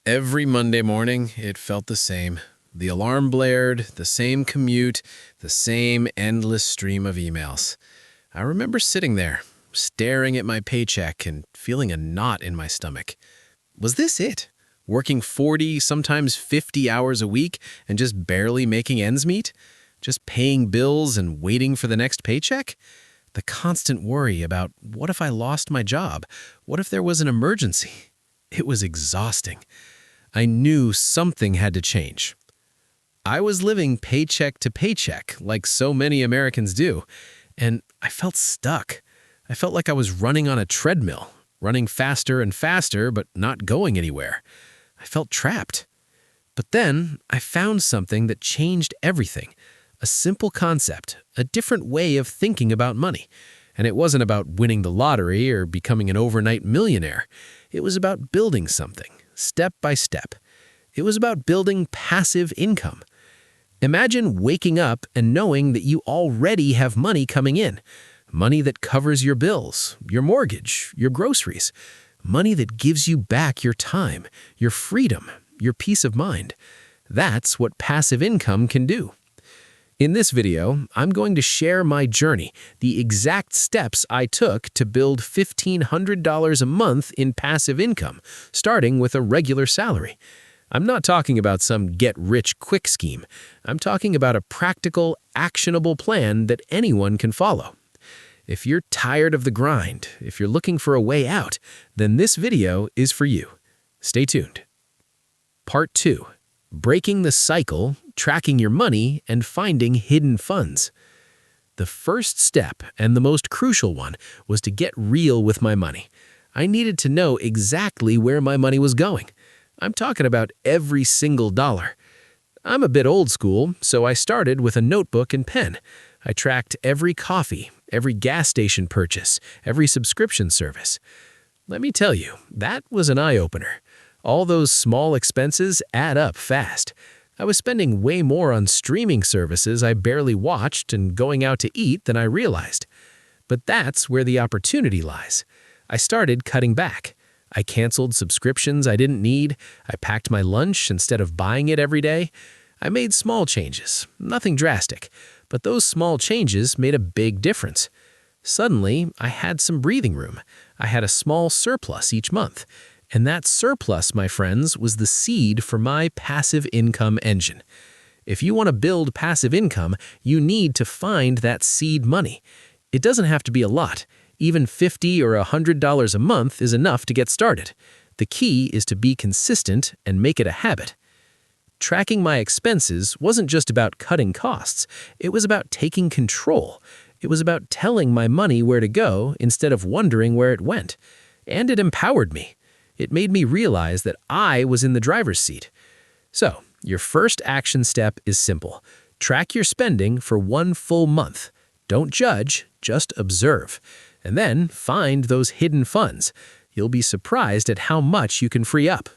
Every Monday morning, it felt the same. The alarm blared, the same commute, the same endless stream of emails. I remember sitting there, staring at my paycheck and feeling a knot in my stomach. Was this it? Working 40, sometimes 50 hours a week and just barely making ends meet? Just paying bills and waiting for the next paycheck? The constant worry about what if I lost my job? What if there was an emergency? It was exhausting. I knew something had to change. I was living paycheck to paycheck, like so many Americans do, and I felt stuck. I felt like I was running on a treadmill, running faster and faster, but not going anywhere. I felt trapped. But then I found something that changed everything. A simple concept, a different way of thinking about money. And it wasn't about winning the lottery or becoming an overnight millionaire. It was about building something, step by step. It was about building passive income. Imagine waking up and knowing that you already have money coming in. Money that covers your bills, your mortgage, your groceries. Money that gives you back your time, your freedom, your peace of mind. That's what passive income can do. In this video, I'm going to share my journey, the exact steps I took to build $1,500 a month in passive income, starting with a regular salary. I'm not talking about some get-rich-quick scheme. I'm talking about a practical, actionable plan that anyone can follow. If you're tired of the grind, if you're looking for a way out, then this video is for you. Stay tuned. Part 2. Breaking the cycle, tracking your money, and finding hidden funds. The first step, and the most crucial one, was to get real with my money. I needed to know exactly where my money was going. I'm talking about every single dollar. I'm a bit old school, so I started with a notebook and pen. I tracked every coffee, every gas station purchase, every subscription service. Let me tell you, that was an eye-opener. All those small expenses add up fast. I was spending way more on streaming services I barely watched and going out to eat than I realized. But that's where the opportunity lies. I started cutting back. I canceled subscriptions I didn't need. I packed my lunch instead of buying it every day. I made small changes, nothing drastic, but those small changes made a big difference. Suddenly, I had some breathing room. I had a small surplus each month. And that surplus, my friends, was the seed for my passive income engine. If you want to build passive income, you need to find that seed money. It doesn't have to be a lot. Even $50 or $100 a month is enough to get started. The key is to be consistent and make it a habit. Tracking my expenses wasn't just about cutting costs. It was about taking control. It was about telling my money where to go instead of wondering where it went. And it empowered me. It made me realize that I was in the driver's seat. So, your first action step is simple. Track your spending for 1 full month. Don't judge, just observe. And then find those hidden funds. You'll be surprised at how much you can free up.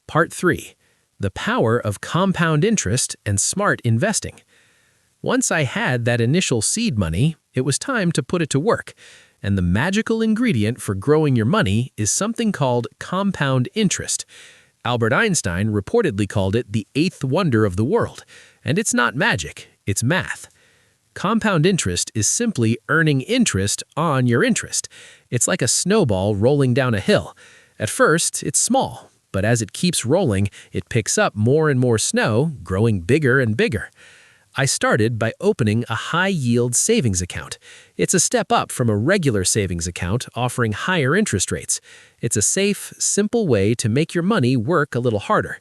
Part 3. The power of compound interest and smart investing. Once I had that initial seed money, it was time to put it to work. And the magical ingredient for growing your money is something called compound interest. Albert Einstein reportedly called it the 8th wonder of the world. And it's not magic, it's math. Compound interest is simply earning interest on your interest. It's like a snowball rolling down a hill. At first, it's small, but as it keeps rolling, it picks up more and more snow, growing bigger and bigger. I started by opening a high-yield savings account. It's a step up from a regular savings account offering higher interest rates. It's a safe, simple way to make your money work a little harder.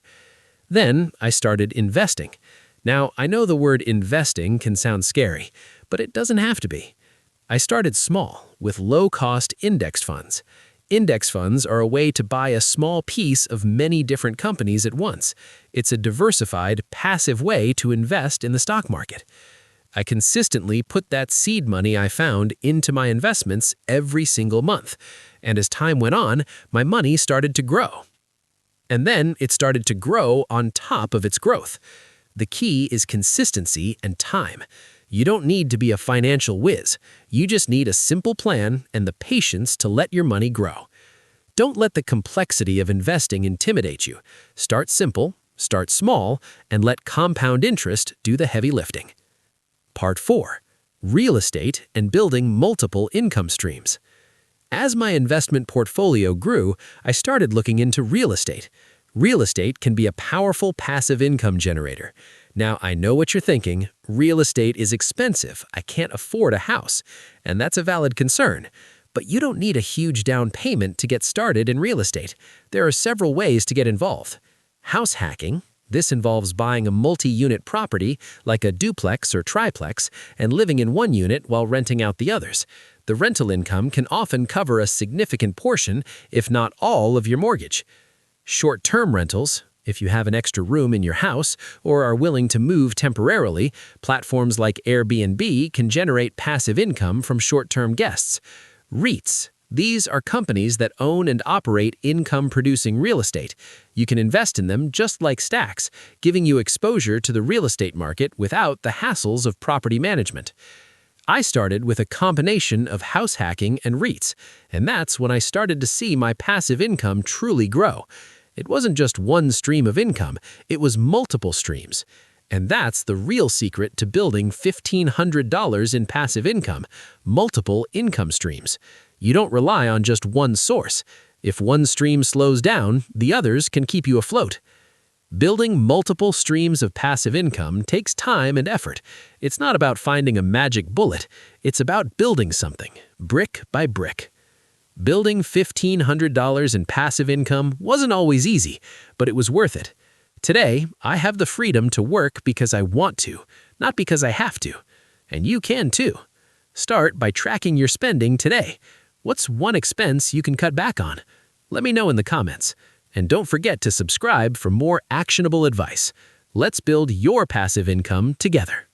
Then I started investing. Now, I know the word investing can sound scary, but it doesn't have to be. I started small, with low-cost index funds. Index funds are a way to buy a small piece of many different companies at once. It's a diversified, passive way to invest in the stock market. I consistently put that seed money I found into my investments every single month. And as time went on, my money started to grow. And then it started to grow on top of its growth. The key is consistency and time. You don't need to be a financial whiz. You just need a simple plan and the patience to let your money grow. Don't let the complexity of investing intimidate you. Start simple, start small, and let compound interest do the heavy lifting. Part 4. Real estate and building multiple income streams. As my investment portfolio grew, I started looking into real estate. Real estate can be a powerful passive income generator. Now, I know what you're thinking. Real estate is expensive. I can't afford a house. And that's a valid concern. But you don't need a huge down payment to get started in real estate. There are several ways to get involved. House hacking. This involves buying a multi-unit property, like a duplex or triplex, and living in one unit while renting out the others. The rental income can often cover a significant portion, if not all, of your mortgage. Short-term rentals. If you have an extra room in your house or are willing to move temporarily, platforms like Airbnb can generate passive income from short-term guests. REITs. These are companies that own and operate income-producing real estate. You can invest in them just like stacks, giving you exposure to the real estate market without the hassles of property management. I started with a combination of house hacking and REITs, and that's when I started to see my passive income truly grow. It wasn't just one stream of income, it was multiple streams. And that's the real secret to building $1,500 in passive income, multiple income streams. You don't rely on just one source. If one stream slows down, the others can keep you afloat. Building multiple streams of passive income takes time and effort. It's not about finding a magic bullet. It's about building something, brick by brick. Building $1,500 in passive income wasn't always easy, but it was worth it. Today, I have the freedom to work because I want to, not because I have to. And you can too. Start by tracking your spending today. What's one expense you can cut back on? Let me know in the comments. And don't forget to subscribe for more actionable advice. Let's build your passive income together.